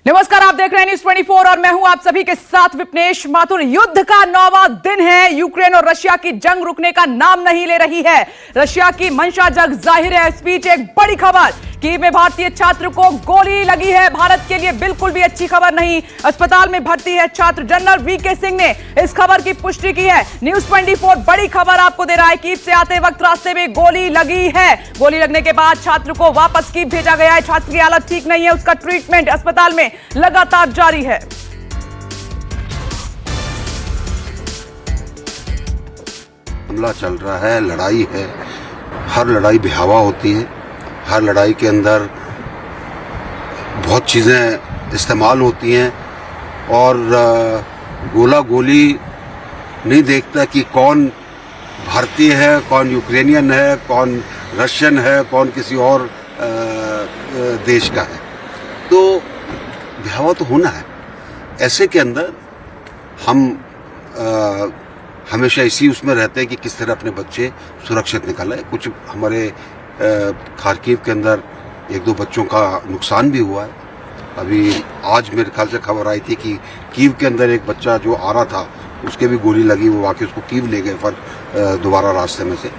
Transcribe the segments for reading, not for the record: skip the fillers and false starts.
नमस्कार, आप देख रहे हैं न्यूज़ 24 और मैं हूं आप सभी के साथ विपनेश माथुर। युद्ध का 9वां दिन है। यूक्रेन और रशिया की जंग रुकने का नाम नहीं ले रही है। रशिया की मंशा जग जाहिर है। इस बीच एक बड़ी खबर, कीव में भारतीय छात्र को गोली लगी है। भारत के लिए बिल्कुल भी अच्छी खबर नहीं। अस्पताल में भर्ती है छात्र। जनरल वीके सिंह ने इस खबर की पुष्टि की है। न्यूज़ 24 बड़ी खबर आपको दे रहा है। कीव से आते वक्त रास्ते में गोली लगी है। गोली लगने के बाद छात्र को वापस कीव भेजा गया है। छात्र की हालत ठीक नहीं है। उसका ट्रीटमेंट अस्पताल में लगातार जारी है। हमला चल रहा है, लड़ाई है। हर लड़ाई बेहवा होती है। हर लड़ाई के अंदर बहुत चीज़ें इस्तेमाल होती हैं और गोला गोली नहीं देखता कि कौन भारतीय है, कौन यूक्रेनियन है, कौन रशियन है, कौन किसी और देश का है। तो बेहवा तो होना है। ऐसे के अंदर हम हमेशा इसी उसमें रहते हैं कि किस तरह अपने बच्चे सुरक्षित निकालें। कुछ हमारे खार्किव के अंदर एक दो बच्चों का नुकसान भी हुआ है। अभी आज मेरे ख्याल से खबर आई थी कि कीव के अंदर एक बच्चा जो आ रहा था उसके भी गोली लगी। वो आके उसको कीव ले गए फिर दोबारा रास्ते में से।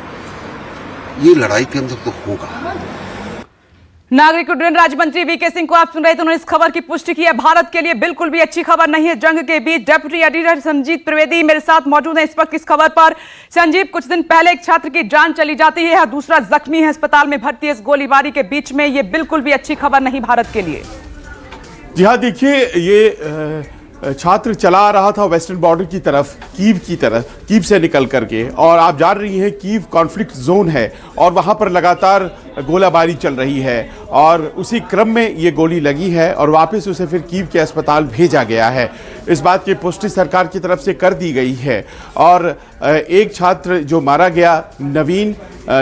ये लड़ाई के अंदर तो होगा। नागरिक उड्डयन राज्य मंत्री वीके सिंह को आप सुन रहे थे। उन्होंने इस खबर की पुष्टि की है। भारत के लिए बिल्कुल भी अच्छी खबर नहीं है। जंग के बीच डेप्यूटी एडिटर संजीव त्रिवेदी मेरे साथ मौजूद हैं इस वक्त इस खबर पर। संजीव, कुछ दिन पहले एक छात्र की जान चली जाती है और दूसरा जख्मी है, अस्पताल में भर्ती है। इस गोलीबारी के बीच में ये बिल्कुल भी अच्छी खबर नहीं भारत के लिए। जी हाँ, देखिए, ये छात्र चला रहा था वेस्टर्न बॉर्डर की तरफ, कीव से निकल करके, और आप जान रही हैं कीव कॉन्फ्लिक्ट जोन है और वहाँ पर लगातार गोलाबारी चल रही है और उसी क्रम में ये गोली लगी है और वापस उसे फिर कीव के अस्पताल भेजा गया है। इस बात की पुष्टि सरकार की तरफ से कर दी गई है। और एक छात्र जो मारा गया, नवीन,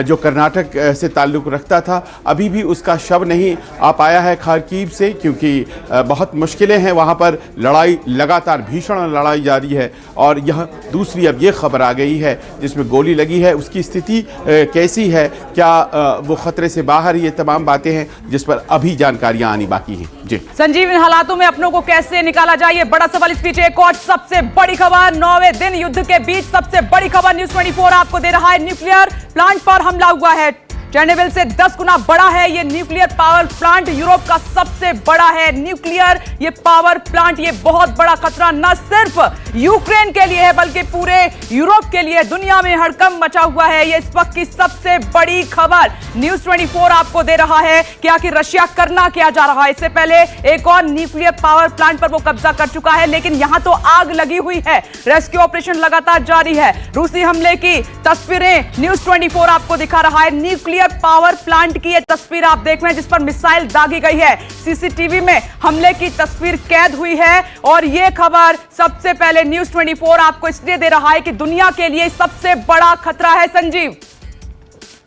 जो कर्नाटक से ताल्लुक़ रखता था, अभी भी उसका शव नहीं आ पाया है खार्किव से, क्योंकि बहुत मुश्किलें हैं वहाँ पर। लड़ाई लगातार भीषण लड़ाई जारी है और यह दूसरी अब ये खबर आ गई है जिसमें गोली लगी है। उसकी स्थिति कैसी है, क्या वो खतरे से बाहर, ये तमाम बातें हैं जिस पर अभी जानकारियां आनी बाकी हैं। जी संजीव, इन हालातों में अपनों को कैसे निकाला जाए, ये बड़ा सवाल। इस बीच एक और सबसे बड़ी खबर, 9वें दिन युद्ध के बीच सबसे बड़ी खबर न्यूज़ 24 आपको दे रहा है। न्यूक्लियर प्लांट पर हमला हुआ है। चेर्नोबिल से 10 गुना बड़ा है ये न्यूक्लियर पावर प्लांट। यूरोप का सबसे बड़ा है न्यूक्लियर ये पावर प्लांट। ये बहुत बड़ा खतरा न सिर्फ यूक्रेन के लिए है बल्कि पूरे यूरोप के लिए। दुनिया में हड़कंप मचा हुआ है। ये इस वक्त की सबसे बड़ी खबर न्यूज़ 24 आपको दे रहा है कि आखिर रशिया करना क्या जा रहा है। इससे पहले एक और न्यूक्लियर पावर प्लांट पर वो कब्जा कर चुका है, लेकिन यहां तो आग लगी हुई है। रेस्क्यू ऑपरेशन लगातार जारी है। रूसी हमले की तस्वीरें न्यूज़ 24 आपको दिखा रहा है। न्यूक्लियर पावर प्लांट की ये तस्वीर आप देख रहे हैं जिस पर मिसाइल दागी गई है। सीसीटीवी में हमले की तस्वीर कैद हुई है और ये खबर सबसे पहले न्यूज़ 24 आपको इसलिए दे रहा है कि दुनिया के लिए सबसे बड़ा खतरा है। संजीव,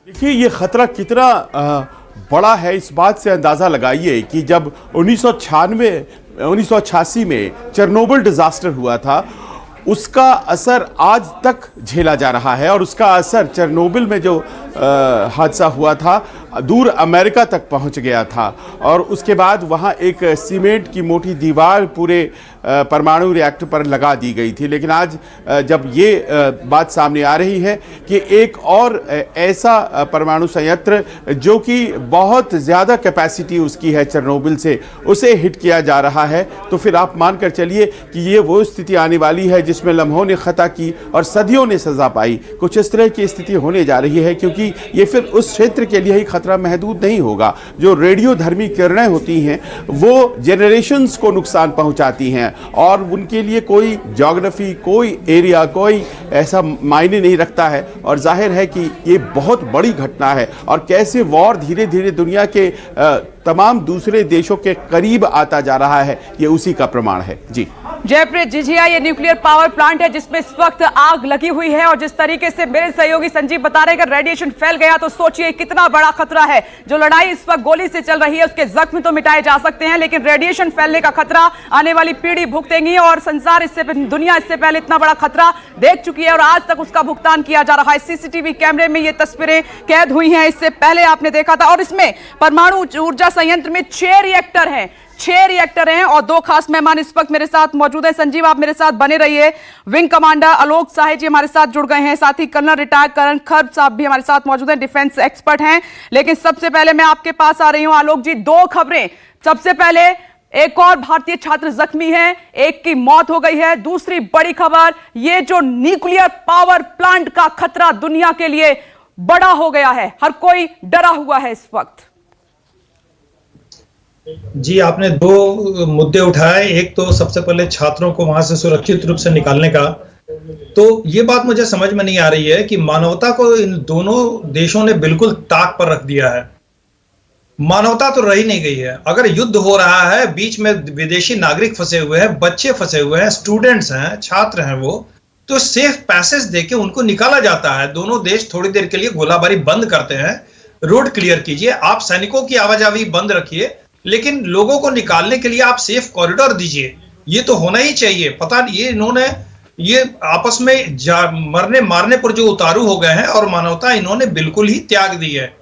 देखिए, ये खतरा कितना बड़ा है इस बात से अंदाज़ा लगाइए कि जब 1986 में चेर्नोबिल डिजास्टर हुआ था, उसका असर आज तक झेला जा रहा है। और उसका असर चेर्नोबिल में जो हादसा हुआ था, दूर अमेरिका तक पहुंच गया था और उसके बाद वहां एक सीमेंट की मोटी दीवार पूरे परमाणु रिएक्टर पर लगा दी गई थी। लेकिन आज जब ये बात सामने आ रही है कि एक और ऐसा परमाणु संयंत्र जो कि बहुत ज़्यादा कैपेसिटी उसकी है चेर्नोबिल से, उसे हिट किया जा रहा है, तो फिर आप मानकर चलिए कि ये वो स्थिति आने वाली है जिसमें लम्हों ने खता की और सदियों ने सज़ा पाई। कुछ इस तरह की स्थिति होने जा रही है, क्योंकि ये फिर उस क्षेत्र के लिए ही खतरा महदूद नहीं होगा। जो रेडियोधर्मी किरणें होती हैं वो जेनरेशंस को नुकसान पहुंचाती हैं और उनके लिए कोई ज्योग्राफी, कोई एरिया, कोई ऐसा मायने नहीं रखता है। और जाहिर है कि ये बहुत बड़ी घटना है और कैसे वॉर धीरे धीरे दुनिया के तमाम दूसरे देशों के करीब आता जा रहा है, ये उसी का प्रमाण है। जी जयप्रीत जिजिया, ये न्यूक्लियर पावर प्लांट है जिसमें इस वक्त आग लगी हुई है और जिस तरीके से मेरे सहयोगी संजीव बता रहे हैं कि रेडिएशन फैल गया तो सोचिए कितना बड़ा खतरा है। जो लड़ाई इस वक्त गोली से चल रही है उसके जख्म तो मिटाए जा सकते हैं, लेकिन रेडिएशन फैलने का खतरा आने वाली पीढ़ी भुगतेंगी और संसार दुनिया इससे पहले इतना बड़ा खतरा देख चुकी है और आज तक उसका भुगतान किया जा रहा है। सीसीटीवी कैमरे में ये तस्वीरें कैद हुई हैं, इससे पहले आपने देखा था। और इसमें परमाणु ऊर्जा संयंत्र में 6 रिएक्टर हैं। 6 रिएक्टर हैं और 2 खास मेहमान इस वक्त मेरे साथ मौजूद हैं। संजीव, आप मेरे साथ बने रहिए। विंग कमांडर आलोक साहे जी हमारे साथ जुड़ गए हैं, साथ ही कर्नल रिटायर्ड करण खर्ब साहब भी हमारे साथ मौजूद हैं, डिफेंस एक्सपर्ट हैं। लेकिन सबसे पहले मैं आपके पास आ रही हूं आलोक जी, 2 खबरें। सबसे पहले एक और भारतीय छात्र जख्मी है, एक की मौत हो गई है। दूसरी बड़ी खबर, ये जो न्यूक्लियर पावर प्लांट का खतरा दुनिया के लिए बड़ा हो गया है, हर कोई डरा हुआ है इस वक्त। जी, आपने 2 मुद्दे उठाए। एक तो सबसे पहले छात्रों को वहां से सुरक्षित रूप से निकालने का, तो ये बात मुझे समझ में नहीं आ रही है कि मानवता को इन दोनों देशों ने बिल्कुल ताक पर रख दिया है। मानवता तो रही नहीं गई है। अगर युद्ध हो रहा है, बीच में विदेशी नागरिक फंसे हुए हैं, बच्चे फंसे हुए हैं, स्टूडेंट्स हैं, छात्र हैं, वो तो सेफ पैसेज देके उनको निकाला जाता है। दोनों देश थोड़ी देर के लिए गोलाबारी बंद करते हैं, रोड क्लियर कीजिए, आप सैनिकों की आवाजाही बंद रखिए, लेकिन लोगों को निकालने के लिए आप सेफ कॉरिडोर दीजिए। ये तो होना ही चाहिए। पता नहीं, ये इन्होंने ये आपस में मरने मारने पर जो उतारू हो गए हैं और मानवता इन्होंने बिल्कुल ही त्याग दी है।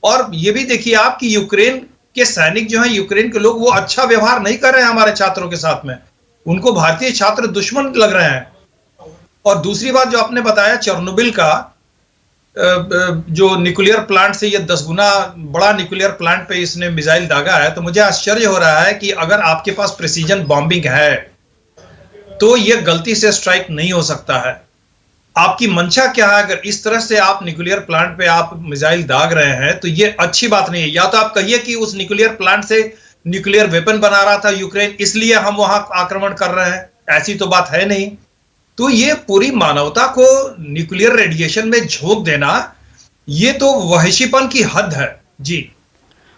और ये भी देखिए आप कि यूक्रेन के सैनिक जो हैं, यूक्रेन के लोग, वो अच्छा व्यवहार नहीं कर रहे हैं हमारे छात्रों के साथ में। उनको भारतीय छात्र दुश्मन लग रहे हैं। और दूसरी बात जो आपने बताया चेरनोबिल का, जो न्यूक्लियर प्लांट से ये 10 गुना बड़ा न्यूक्लियर प्लांट पे इसने मिसाइल दागा है, तो मुझे आश्चर्य हो रहा है कि अगर आपके पास प्रिसीजन बॉम्बिंग है तो ये गलती से स्ट्राइक नहीं हो सकता है। आपकी मंशा क्या है? अगर इस तरह से आप न्यूक्लियर प्लांट पे आप मिसाइल दाग रहे हैं तो ये अच्छी बात नहीं है। या तो आप कहिए कि उस न्यूक्लियर प्लांट से न्यूक्लियर वेपन बना रहा था यूक्रेन, इसलिए हम वहां आक्रमण कर रहे हैं, ऐसी तो बात है नहीं। तो ये पूरी मानवता को न्यूक्लियर रेडिएशन में झोंक देना, ये तो वहशीपन की हद है। जी,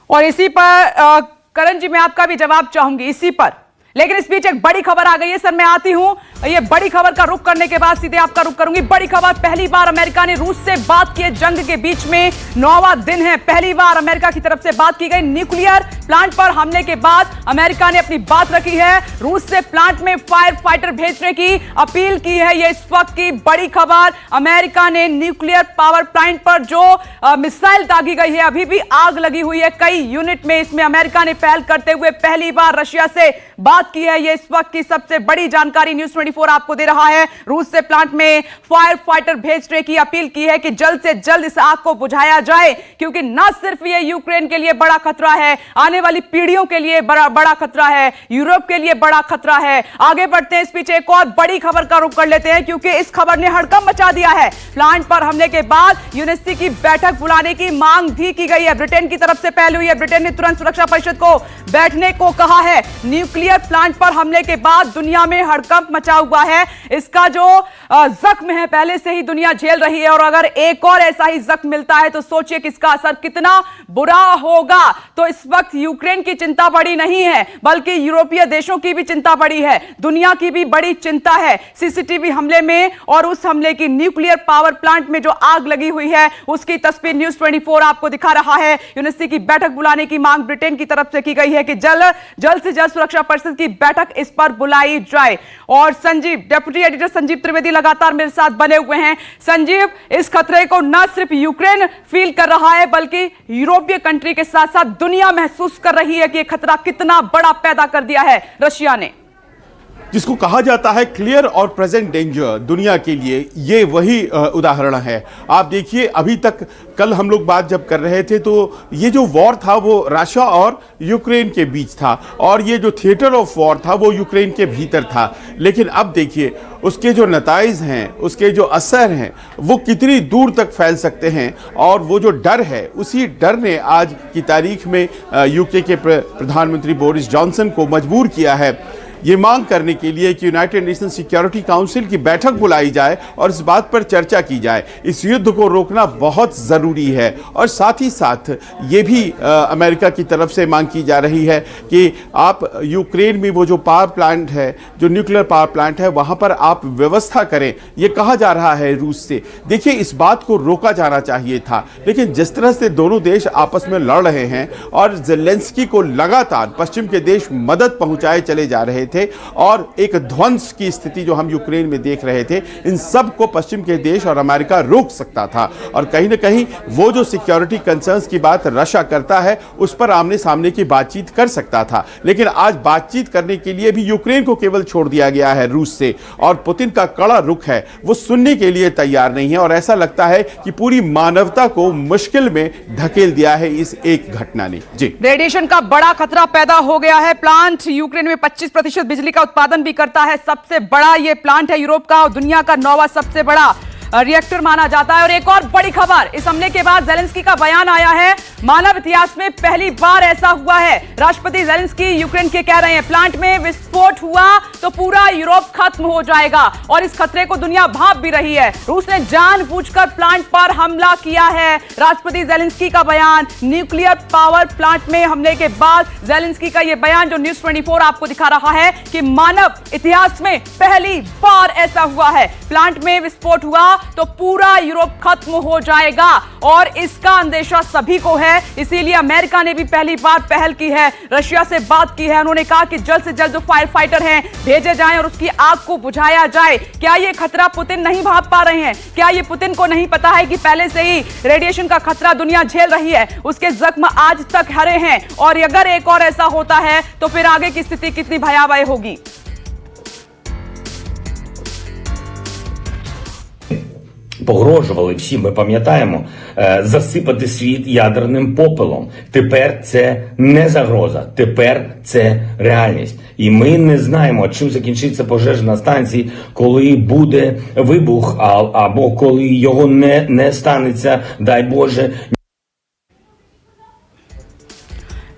और इसी पर करण जी मैं आपका भी जवाब चाहूंगी इसी पर, लेकिन इस बीच एक बड़ी खबर आ गई है। सर मैं आती हूं, ये बड़ी खबर का रुख करने के बाद सीधे आपका रुख करूंगी। बड़ी खबर, पहली बार अमेरिका ने रूस से बात की। जंग के बीच में 9वां दिन है, पहली बार अमेरिका की तरफ से बात की गई। न्यूक्लियर प्लांट पर हमले के बाद अमेरिका ने अपनी बात रखी है, रूस से प्लांट में फायर फाइटर भेजने की अपील की है। यह इस वक्त की बड़ी खबर। अमेरिका ने न्यूक्लियर पावर प्लांट पर जो मिसाइल दागी गई है, अभी भी आग लगी हुई है कई यूनिट में, इसमें अमेरिका ने पहल करते हुए पहली बार रशिया से बात की है। यह इस वक्त की सबसे बड़ी जानकारी न्यूज़ 24 आपको दे रहा है। रूस से प्लांट में फायर फाइटर भेजने की अपील की है कि जल्द से जल्द इस आग को बुझाया जाए, क्योंकि न सिर्फ यह यूक्रेन के लिए बड़ा खतरा है, आने वाली पीढ़ियों के लिए बड़ा खतरा है, यूरोप के लिए बड़ा खतरा है। आगे बढ़ते हैं, इस पीछे एक और बड़ी खबर का रुख कर लेते हैं, क्योंकि इस खबर ने हड़कंप मचा दिया है। प्लांट पर हमले के बाद यूएनएससी की बैठक बुलाने की मांग भी की गई है। ब्रिटेन की तरफ से पहल हुई है, ब्रिटेन ने तुरंत सुरक्षा परिषद को बैठने को कहा है। न्यूक्लियर प्लांट पर हमले के बाद दुनिया में हड़कंप मचा हुआ है। इसका जो जख्म है पहले से ही दुनिया झेल रही है, और अगर एक और ऐसा ही जख्म मिलता है तो सोचिए कि इसका असर कितना बुरा होगा। तो इस वक्त यूक्रेन की चिंता बड़ी नहीं है, बल्कि यूरोपीय देशों की भी चिंता बड़ी है, दुनिया की भी बड़ी चिंता है। सीसीटीवी हमले में और उस हमले की न्यूक्लियर पावर प्लांट में जो आग लगी हुई है, उसकी तस्वीर न्यूज़ 24 आपको दिखा रहा है। यूएनएससी की बैठक बुलाने की मांग ब्रिटेन की तरफ से की गई है कि जल्द से जल्द सुरक्षा परिषद की बैठक इस पर बुलाई जाए। और संजीव, डेप्यूटी एडिटर संजीव त्रिवेदी लगातार मेरे साथ बने हुए हैं। संजीव, इस खतरे को न सिर्फ यूक्रेन फील कर रहा है, बल्कि यूरोपीय कंट्री के साथ साथ दुनिया महसूस कर रही है कि यह खतरा कितना बड़ा पैदा कर दिया है रशिया ने, जिसको कहा जाता है क्लियर और प्रेजेंट डेंजर दुनिया के लिए। ये वही उदाहरण है। आप देखिए, अभी तक कल हम लोग बात जब कर रहे थे तो ये जो वॉर था वो रशिया और यूक्रेन के बीच था, और ये जो थिएटर ऑफ वॉर था वो यूक्रेन के भीतर था। लेकिन अब देखिए उसके जो नताइज हैं, उसके जो असर हैं, वो कितनी दूर तक फैल सकते हैं। और वो जो डर है, उसी डर ने आज की तारीख में यूके के प्रधानमंत्री बोरिस जॉनसन को मजबूर किया है ये मांग करने के लिए कि यूनाइटेड नेशन सिक्योरिटी काउंसिल की बैठक बुलाई जाए और इस बात पर चर्चा की जाए। इस युद्ध को रोकना बहुत ज़रूरी है। और साथ ही साथ ये भी अमेरिका की तरफ से मांग की जा रही है कि आप यूक्रेन में वो जो पावर प्लांट है, जो न्यूक्लियर पावर प्लांट है, वहाँ पर आप व्यवस्था करें। ये कहा जा रहा है रूस से। देखिए, इस बात को रोका जाना चाहिए था, लेकिन जिस तरह से दोनों देश आपस में लड़ रहे हैं और ज़ेलेंस्की को लगातार पश्चिम के देश मदद पहुँचाए चले जा रहे थे, थे और एक ध्वंस की स्थिति जो हम यूक्रेन में देख रहे थे, इन सब को पश्चिम के देश और अमेरिका रोक सकता था। और कहीं ना कहीं वो जो सिक्योरिटी कंसर्न्स की बात रशिया करता है उस पर आमने सामने की बातचीत कर सकता था, लेकिन आज बातचीत करने के लिए भी यूक्रेन को केवल छोड़ दिया गया है रूस से, और पुतिन का कड़ा रुख है, वो सुनने के लिए तैयार नहीं है। और ऐसा लगता है कि पूरी मानवता को मुश्किल में धकेल दिया है इस एक घटना ने। जी, रेडिएशन का बड़ा खतरा पैदा हो गया है। प्लांट यूक्रेन में 25% बिजली का उत्पादन भी करता है। सबसे बड़ा ये प्लांट है, यूरोप का और दुनिया का 9वां सबसे बड़ा रिएक्टर माना जाता है। और एक और बड़ी खबर, इस हमले के बाद जेलेंस्की का बयान आया है। मानव इतिहास में पहली बार ऐसा हुआ है। राष्ट्रपति जेलेंस्की यूक्रेन के कह रहे हैं प्लांट में विस्फोट हुआ तो पूरा यूरोप खत्म हो जाएगा, और इस खतरे को दुनिया भांप भी रही है। रूस ने जानबूझकर प्लांट पर हमला किया है। राष्ट्रपति जेलेंस्की का बयान, न्यूक्लियर पावर प्लांट में हमले के बाद जेलेंस्की का यह बयान जो न्यूज़ 24 आपको दिखा रहा है कि मानव इतिहास में पहली बार ऐसा हुआ है। प्लांट में विस्फोट हुआ तो पूरा यूरोप खत्म हो जाएगा, और इसका अंदेशा सभी को है। इसीलिए अमेरिका ने भी पहली बार पहल की है, रशिया से बात की है। उन्होंने कहा कि जल्द से जल्द जो फायर फाइटर हैं भेजे जाएं और उसकी आग को बुझाया जाए। क्या यह खतरा पुतिन नहीं भांप पा रहे हैं? क्या यह पुतिन को नहीं पता है कि पहले से ही रेडिएशन का खतरा दुनिया झेल रही है, उसके जख्म आज तक हरे हैं, और अगर एक और ऐसा होता है तो फिर आगे की स्थिति कितनी भयावह होगी? Погрожували всі, ми пам'ятаємо, засипати світ ядерним попелом. Тепер це не загроза, тепер це реальність. І ми не знаємо, чим закінчиться пожежа на станції, коли буде вибух, або коли його не станеться, дай Боже.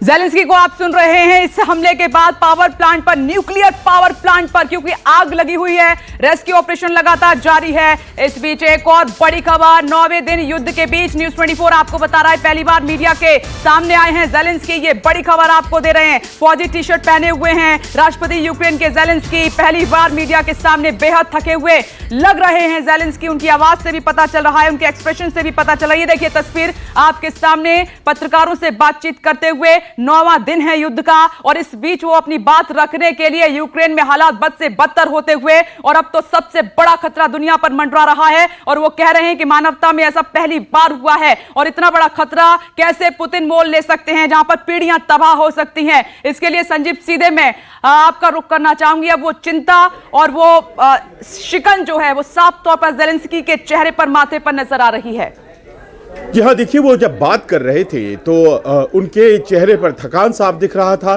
जेलेंस्की को आप सुन रहे हैं। इस हमले के बाद पावर प्लांट पर, न्यूक्लियर पावर प्लांट पर क्योंकि आग लगी हुई है, रेस्क्यू ऑपरेशन लगातार जारी है। इस बीच एक और बड़ी खबर, 9वें दिन युद्ध के बीच न्यूज़ 24 आपको बता रहा है, पहली बार मीडिया के सामने आए हैं जेलेंस्की। ये बड़ी खबर आपको दे रहे हैं। फौजी टी शर्ट पहने हुए हैं राष्ट्रपति यूक्रेन के जेलेंस्की, पहली बार मीडिया के सामने बेहद थके हुए लग रहे हैं जेलेंस्की। उनकी आवाज से भी पता चल रहा है, उनके एक्सप्रेशन से भी पता चल रहा है। ये देखिए तस्वीर आपके सामने, पत्रकारों से बातचीत करते हुए। 9वां दिन है युद्ध का, और इस बीच वो अपनी बात रखने के लिए यूक्रेन में हालात बद से बदतर होते हुए, और अब तो सबसे बड़ा खतरा दुनिया पर मंडरा रहा है, और वो कह रहे हैं कि मानवता में ऐसा पहली बार हुआ है, और इतना बड़ा खतरा कैसे पुतिन मोल ले सकते हैं जहां पर पीढ़ियां तबाह हो सकती हैं। इसके लिए संजीव, सीधे मैं आपका रुख करना चाहूंगी। अब वो चिंता और वो शिकन जो है वो साफ तौर पर जेलेंस्की के चेहरे पर, माथे पर नजर आ रही है। जी हाँ, देखिए वो जब बात कर रहे थे तो उनके चेहरे पर थकान साफ दिख रहा था,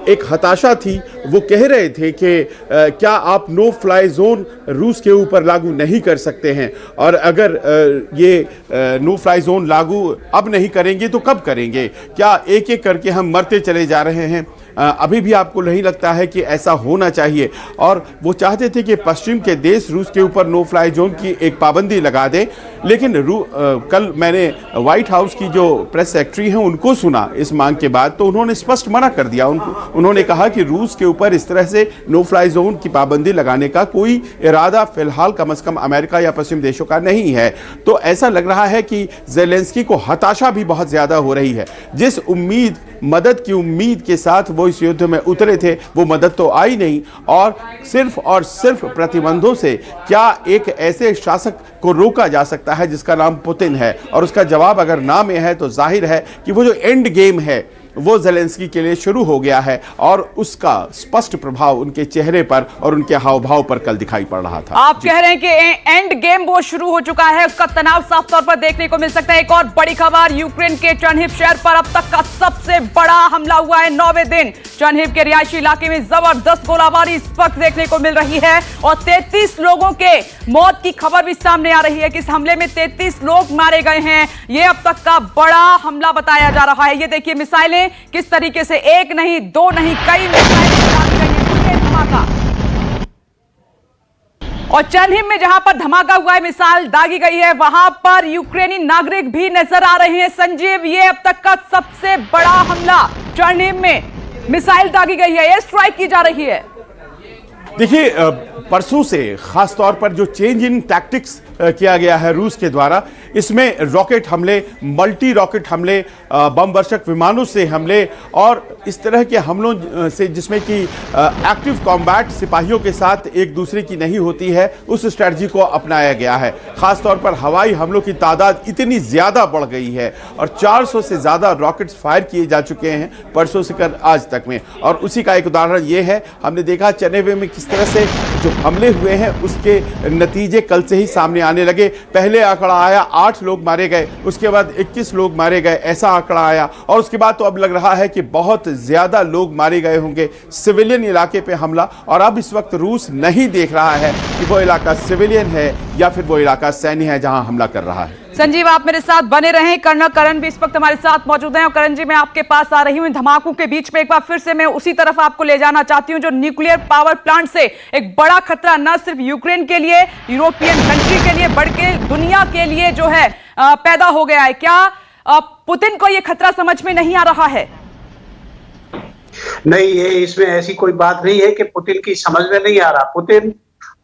एक हताशा थी। वो कह रहे थे कि क्या आप नो फ्लाई जोन रूस के ऊपर लागू नहीं कर सकते हैं, और अगर ये नो फ्लाई जोन लागू अब नहीं करेंगे तो कब करेंगे? क्या एक एक करके हम मरते चले जा रहे हैं? अभी भी आपको नहीं लगता है कि ऐसा होना चाहिए? और वो चाहते थे कि पश्चिम के देश रूस के ऊपर नो फ्लाई जोन की एक पाबंदी लगा दें, लेकिन कल मैंने व्हाइट हाउस की जो प्रेस सेक्रेटरी हैं उनको सुना इस मांग के बाद, तो उन्होंने स्पष्ट मना कर दिया। उन्होंने कहा कि रूस के ऊपर इस तरह से नो फ्लाई जोन की पाबंदी लगाने का कोई इरादा फिलहाल कम से कम अमेरिका या पश्चिम देशों का नहीं है। तो ऐसा लग रहा है कि जेलेंस्की को हताशा भी बहुत ज्यादा हो रही है। जिस मदद की उम्मीद के साथ वो इस युद्ध में उतरे थे, वो मदद तो आई नहीं, और सिर्फ प्रतिबंधों से क्या एक ऐसे शासक को रोका जा सकता है जिसका नाम पुतिन है? और उसका जवाब अगर ना में है तो जाहिर है कि वो जो एंड गेम है वो जेलेंस्की के लिए शुरू हो गया है, और उसका स्पष्ट प्रभाव उनके चेहरे पर और उनके हाव भाव पर कल दिखाई पड़ रहा था। आप कह रहे हैं कि एंड गेम वो शुरू हो चुका है, उसका तनाव साफ तौर पर देखने को मिल सकता है। एक और बड़ी खबर, यूक्रेन के चर्निहिव शहर पर अब तक का सबसे बड़ा हमला हुआ है 9वें दिन। चर्निहिव के रिहायशी इलाके में जबरदस्त गोलाबारी इस वक्त देखने को मिल रही है, और 33 लोगों के मौत की खबर भी सामने आ रही है कि इस हमले में 33 लोग मारे गए हैं। यह अब तक का बड़ा हमला बताया जा रहा है। ये देखिए मिसाइलें किस तरीके से, एक नहीं दो नहीं कई मिसाइलें धमाका, और चर्निहिव में जहां पर धमाका हुआ है, मिसाइल दागी गई है, वहां पर यूक्रेनी नागरिक भी नजर आ रहे हैं। संजीव, ये अब तक का सबसे बड़ा हमला, चर्निहिव में मिसाइल दागी गई है, एयर स्ट्राइक की जा रही है। देखिए परसों से खास तौर पर जो चेंज इन टैक्टिक्स किया गया है रूस के द्वारा, इसमें रॉकेट हमले, मल्टी रॉकेट हमले, बम वर्षक विमानों से हमले और इस तरह के हमलों से जिसमें कि एक्टिव कॉम्बैट सिपाहियों के साथ एक दूसरे की नहीं होती है, उस स्ट्रैटेजी को अपनाया गया है। खास तौर पर हवाई हमलों की तादाद इतनी ज़्यादा बढ़ गई है और 400 से ज़्यादा रॉकेट्स फायर किए जा चुके हैं परसों से कर आज तक में। और उसी का एक उदाहरण ये है, हमने देखा चेन्नई में किस तरह से जो हमले हुए हैं उसके नतीजे कल से ही सामने आने लगे। पहले आंकड़ा आया 8 लोग मारे गए, उसके बाद 21 लोग मारे गए, ऐसा आंकड़ा आया और उसके बाद तो अब लग रहा है कि बहुत ज़्यादा लोग मारे गए होंगे सिविलियन इलाके पे हमला। और अब इस वक्त रूस नहीं देख रहा है कि वो इलाका सिविलियन है या फिर वो इलाका सैन्य है जहां हमला कर रहा है। संजीव, आप मेरे साथ बने रहें। कर्नल करण भी इस वक्त हमारे साथ मौजूद हैं। और करण जी, मैं आपके पास आ रही हूं इन धमाकों के बीच में। एक बार फिर से मैं उसी तरफ आपको ले जाना चाहती हूं जो न्यूक्लियर पावर प्लांट से एक बड़ा खतरा न सिर्फ यूक्रेन के लिए, यूरोपियन कंट्री के लिए, बल्कि दुनिया के लिए जो है पैदा हो गया है। क्या पुतिन को यह खतरा समझ में नहीं आ रहा है? नहीं, ये इसमें ऐसी कोई बात नहीं है कि पुतिन की समझ में नहीं आ रहा। पुतिन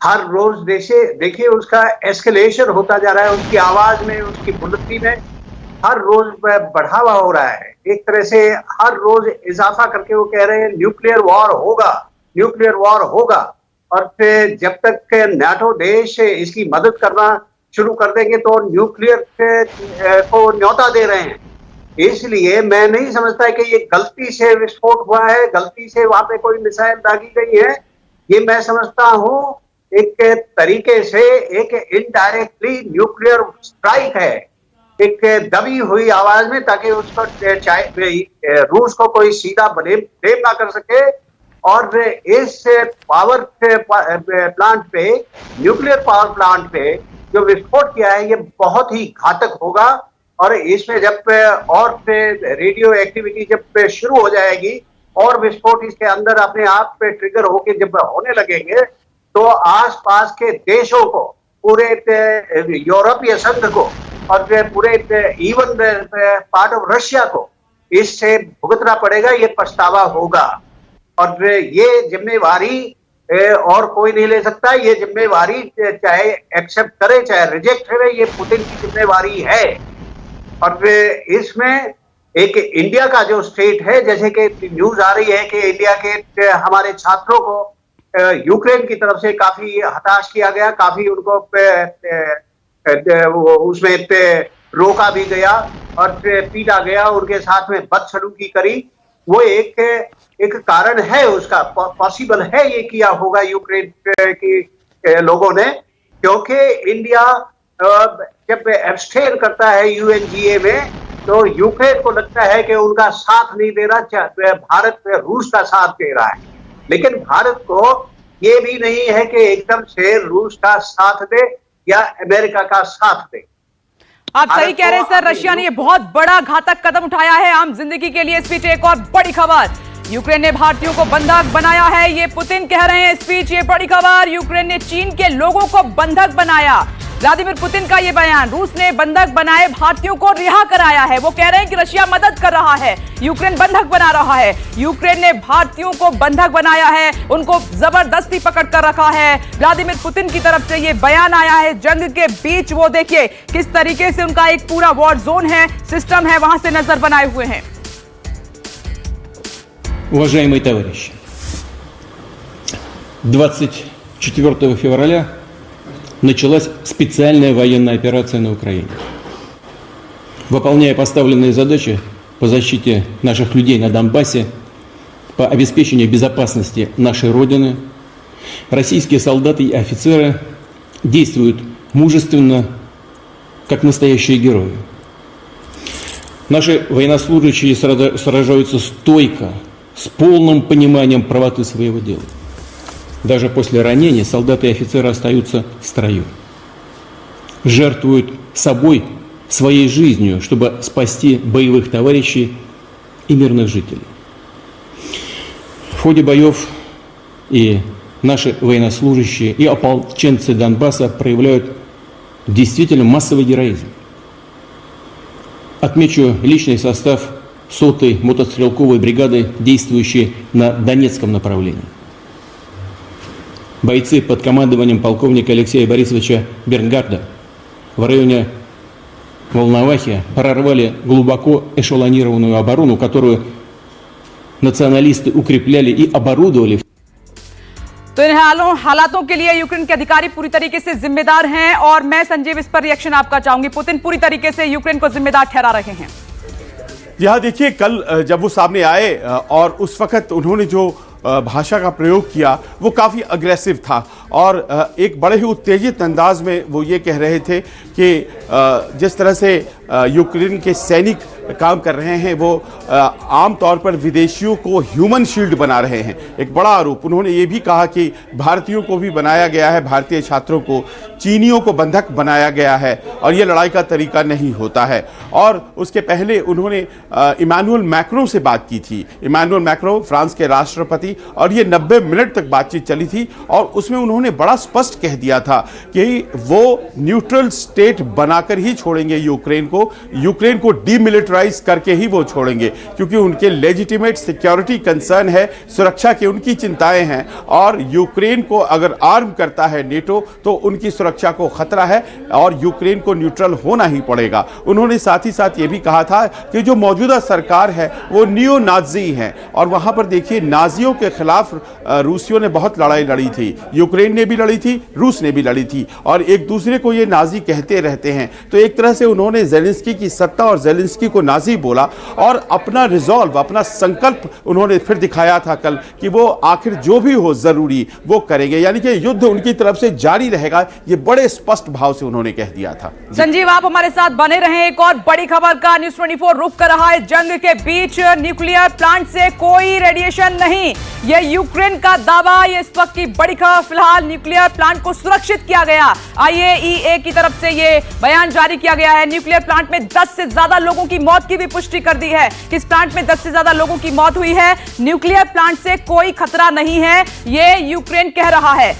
हर रोज देखिए उसका एस्केलेशन होता जा रहा है, उसकी आवाज में, उसकी बुलंदी में हर रोज बढ़ावा हो रहा है। एक तरह से हर रोज इजाफा करके वो कह रहे हैं न्यूक्लियर वॉर होगा, न्यूक्लियर वॉर होगा। और फिर जब तक नाटो देश इसकी मदद करना शुरू कर देंगे तो न्यूक्लियर को न्योता दे रहे हैं। इसलिए मैं नहीं समझता कि ये गलती से विस्फोट हुआ है, गलती से वहां पे कोई मिसाइल दागी गई है। ये मैं समझता हूं एक तरीके से एक इनडायरेक्टली न्यूक्लियर स्ट्राइक है, एक दबी हुई आवाज में, ताकि उसको रूस को कोई सीधा ब्लेम ना कर सके। और इस पावर प्लांट पे, न्यूक्लियर पावर प्लांट पे जो विस्फोट किया है, ये बहुत ही घातक होगा। और इसमें जब और रेडियो एक्टिविटी जब शुरू हो जाएगी और विस्फोट इसके अंदर अपने आप पे ट्रिगर होके जब होने लगेंगे, तो आसपास के देशों को, पूरे यूरोपीय संघ को और पूरे इवन पार्ट ऑफ रशिया को इससे भुगतना पड़ेगा, ये पछतावा होगा। और ये जिम्मेवारी और कोई नहीं ले सकता। ये जिम्मेवारी चाहे एक्सेप्ट करे चाहे रिजेक्ट करे, ये पुतिन की जिम्मेवारी है। और इसमें एक इंडिया का जो स्टेट है, जैसे कि न्यूज आ रही है कि इंडिया के हमारे छात्रों को यूक्रेन की तरफ से काफी हताश किया गया, काफी उनको उसमें रोका भी गया और पीटा गया, उनके साथ में बदसलूकी करी। वो एक कारण है उसका, पॉसिबल है ये किया होगा यूक्रेन की लोगों ने, क्योंकि इंडिया जब एब्सटेन करता है यूएनजीए में, तो यूक्रेन को लगता है कि उनका साथ नहीं दे रहा, भारत रूस का साथ दे रहा है। लेकिन भारत को ये भी नहीं है कि एकदम से रूस का साथ दे या अमेरिका का साथ दे। आप सही कह रहे हैं सर, रशिया ने ये बहुत बड़ा घातक कदम उठाया है आम जिंदगी के लिए। इस बीच एक और बड़ी खबर, यूक्रेन ने भारतीयों को बंधक बनाया है, ये पुतिन कह रहे हैं। इस बीच ये बड़ी खबर, यूक्रेन ने चीन के लोगों को बंधक बनाया। व्लादिमीर पुतिन का ये बयान, रूस ने बंधक बनाए भारतीयों को रिहा कराया है। वो कह रहे हैं कि रशिया मदद कर रहा है, यूक्रेन बंधक बना रहा है। यूक्रेन ने भारतीयों को बंधक बनाया है, उनको जबरदस्ती पकड़ कर रखा है। व्लादिमीर पुतिन की तरफ से ये बयान आया है जंग के बीच। वो देखिए किस तरीके से उनका एक पूरा वॉर जोन है, सिस्टम है, वहां से नजर बनाए हुए हैं। Уважаемые товарищи, 24 февраля началась специальная военная операция на Украине. Выполняя поставленные задачи по защите наших людей на Донбассе, по обеспечению безопасности нашей Родины, российские солдаты и офицеры действуют мужественно, как настоящие герои. Наши военнослужащие сражаются стойко, с полным пониманием правоты своего дела. Даже после ранения солдаты и офицеры остаются в строю. Жертвуют собой, своей жизнью, чтобы спасти боевых товарищей и мирных жителей. В ходе боев и наши военнослужащие, и ополченцы Донбасса проявляют действительно массовый героизм. Отмечу личный состав 100-й мотострелковой бригады, действующей на Донецком направлении. бойцы под командованием полковника Алексея Борисовича Бернгарда в районе Волновахи прорвали глубоко эшелонированную оборону, которую националисты укрепляли и оборудовали. तो इन हालातों के लिए यूक्रेन के अधिकारी पूरी तरीके से जिम्मेदार हैं और मैं संजीव इस पर रिएक्शन आपका चाहूंगी। पुतिन पूरी तरीके से यूक्रेन को जिम्मेदार ठहरा रहे हैं। यहाँ देखिए, कल जब वो सामने आए और उस वक्त उन्होंने जो भाषा का प्रयोग किया वो काफ़ी अग्रेसिव था और एक बड़े ही उत्तेजित अंदाज में वो ये कह रहे थे कि जिस तरह से यूक्रेन के सैनिक काम कर रहे हैं वो आम तौर पर विदेशियों को ह्यूमन शील्ड बना रहे हैं। एक बड़ा आरोप उन्होंने ये भी कहा कि भारतीयों को भी बनाया गया है, भारतीय छात्रों को, चीनियों को बंधक बनाया गया है और ये लड़ाई का तरीका नहीं होता है। और उसके पहले उन्होंने इमानुएल मैक्रों से बात की थी। इमानुएल मैक्रों फ्रांस के राष्ट्रपति, और ये 90 मिनट तक बातचीत चली थी और उसमें उन्होंने बड़ा स्पष्ट कह दिया था कि वो न्यूट्रल स्टेट बनाकर ही छोड़ेंगे यूक्रेन को डीमिलिटराइज करके ही वो छोड़ेंगे, क्योंकि उनके लेजिटिमेट सिक्योरिटी कंसर्न है, सुरक्षा की उनकी चिंताएं हैं और यूक्रेन को अगर आर्म करता है नेटो तो उनकी सुरक्षा को खतरा है और यूक्रेन को न्यूट्रल होना ही पड़ेगा। उन्होंने साथ ही साथ ये भी कहा था कि जो मौजूदा सरकार है वो नियो नाजी है और वहां पर देखिए नाजियों के खिलाफ रूसियों ने बहुत लड़ाई लड़ी थी, यूक्रेन ने भी लड़ी थी, रूस ने भी लड़ी थी और एक दूसरे को ये नाजी कहते रहते हैं। तो एक तरह से उन्होंने ज़ेलेंस्की की सत्ता और ज़ेलेंस्की को नाजी बोला और अपना रिजॉल्व, अपना संकल्प उन्होंने फिर दिखाया था कल कि वो आखिर जो भी हो जरूरी वो करेंगे, यानी कि युद्ध उनकी तरफ से जारी रहेगा। ये बड़े स्पष्ट भाव से उन्होंने कह दिया था। संजीव, आप हमारे साथ बने रहें। एक और बड़ी खबर का न्यूज़ 24 रुक कर रहा है। जंग के बीच न्यूक्लियर प्लांट से कोई रेडिएशन नहीं, ये यूक्रेन का दावा। ये इस वक्त की बड़ी खबर। फिलहाल न्यूक्लियर प्लांट को सुरक्षित किया गया, IAEA की तरफ से ये बयान जारी किया गया है। न्यूक्लियर प्लांट में 10 से ज्यादा लोगों की मौत की भी पुष्टि कर दी है। इस प्लांट में 10 से ज्यादा लोगों की मौत हुई है। न्यूक्लियर प्लांट से कोई खतरा नहीं है, ये यूक्रेन कह रहा है।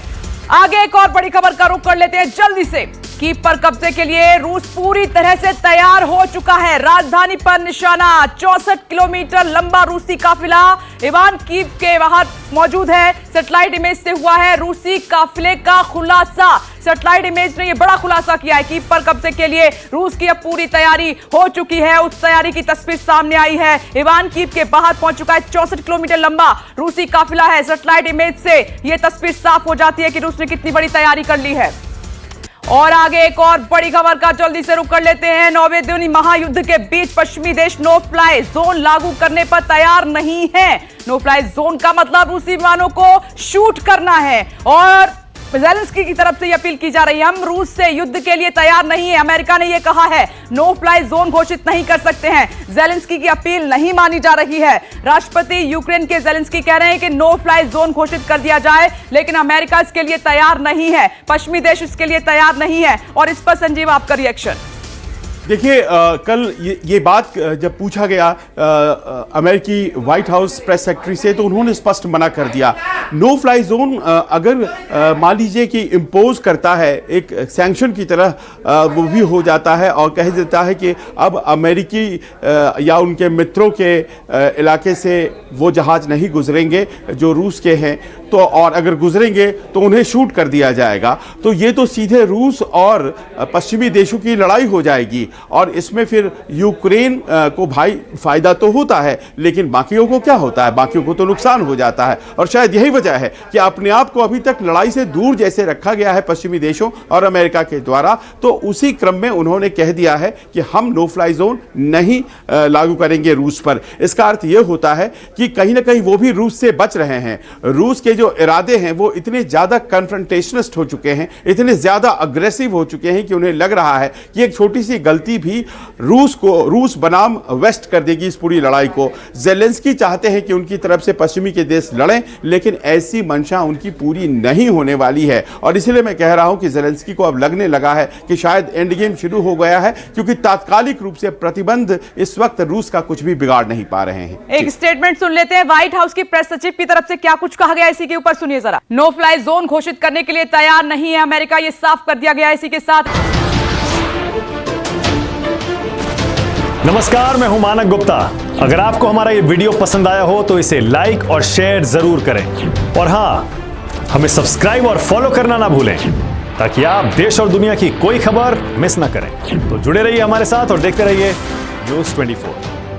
आगे एक और बड़ी खबर का रुख कर लेते हैं जल्दी से। कीव पर कब्जे के लिए रूस पूरी तरह से तैयार हो चुका है। राजधानी पर निशाना, 64 किलोमीटर लंबा रूसी काफिला इवान कीव के बाहर मौजूद है। सैटेलाइट इमेज से हुआ है रूसी काफिले का खुलासा। सैटेलाइट इमेज ने यह बड़ा खुलासा किया है। कीव पर कब्जे के लिए रूस की अब पूरी तैयारी हो चुकी है। उस तैयारी की तस्वीर सामने आई है। इवान कीव के बाहर पहुंच चुका है 64 किलोमीटर लंबा रूसी काफिला है। सैटेलाइट इमेज से यह तस्वीर साफ हो जाती है कि रूस ने कितनी बड़ी तैयारी कर ली है। और आगे एक और बड़ी खबर का जल्दी से रुख कर लेते हैं। 9वें दिन महायुद्ध के बीच पश्चिमी देश नो फ्लाई जोन लागू करने पर तैयार नहीं है। नो फ्लाई जोन का मतलब रूसी विमानों को शूट करना है और ज़ेलेंस्की की तरफ से यह अपील की जा रही है, हम रूस से युद्ध के लिए तैयार नहीं है। अमेरिका ने यह कहा है नो फ्लाई जोन घोषित नहीं कर सकते हैं। ज़ेलेंस्की की अपील नहीं मानी जा रही है। राष्ट्रपति यूक्रेन के ज़ेलेंस्की कह रहे हैं कि नो फ्लाई जोन घोषित कर दिया जाए, लेकिन अमेरिका इसके लिए तैयार नहीं है, पश्चिमी देश इसके लिए तैयार नहीं है। और इस पर संजीव आपका रिएक्शन। देखिए, कल ये बात जब पूछा गया अमेरिकी व्हाइट हाउस प्रेस सेक्रेटरी से तो उन्होंने स्पष्ट मना कर दिया। नो फ्लाई जोन अगर मान लीजिए कि इम्पोज करता है एक सैंक्शन की तरह, वो भी हो जाता है और कह देता है कि अब अमेरिकी या उनके मित्रों के इलाके से वो जहाज नहीं गुजरेंगे जो रूस के हैं, तो और अगर गुजरेंगे तो उन्हें शूट कर दिया जाएगा, तो ये तो सीधे रूस और पश्चिमी देशों की लड़ाई हो जाएगी और इसमें फिर यूक्रेन को भाई फायदा तो होता है, लेकिन बाकियों को क्या होता है? बाकियों को तो नुकसान हो जाता है। और शायद यही वजह है कि अपने आप को अभी तक लड़ाई से दूर जैसे रखा गया है पश्चिमी देशों और अमेरिका के द्वारा, तो उसी क्रम में उन्होंने कह दिया है कि हम नो फ्लाई जोन नहीं लागू करेंगे रूस पर। इसका अर्थ यह होता है कि कहीं ना कहीं वो भी रूस से बच रहे हैं। रूस के जो इरादे हैं वो इतने ज्यादा कन्फ्रंटेशनिस्ट हो चुके हैं, इतने ज्यादा अग्रेसिव हो चुके हैं कि उन्हें लग रहा है कि एक छोटी सी गलती भी रूस बनाम वेस्ट कर देगी इस पूरी लड़ाई को। ज़ेलेंस्की चाहते हैं कि उनकी तरफ से पश्चिमी के देश लड़ें, लेकिन ऐसी मंशा उनकी पूरी नहीं होने वाली है। और इसलिए मैं कह रहा हूं कि ज़ेलेंस्की को अब लगने लगा है कि शायद एंड गेम शुरू हो गया है, क्योंकि तात्कालिक रूप से प्रतिबंध इस वक्त रूस का कुछ भी बिगाड़ नहीं पा रहे हैं। एक स्टेटमेंट सुन लेते हैं व्हाइट हाउस की प्रेस सचिव की तरफ से क्या कुछ कहा गया, इसी के ऊपर सुनिए जरा। नो फ्लाई जोन घोषित करने के लिए तैयार नहीं है अमेरिका, ये साफ कर दिया गया। इसी के साथ नमस्कार, मैं हूं मानक गुप्ता। अगर आपको हमारा ये वीडियो पसंद आया हो तो इसे लाइक और शेयर जरूर करें और हां, हमें सब्सक्राइब और फॉलो करना ना भूलें ताकि आप देश और दुनिया की कोई खबर मिस ना करें। तो जुड़े रहिए हमारे साथ और देखते रहिए न्यूज़ 24।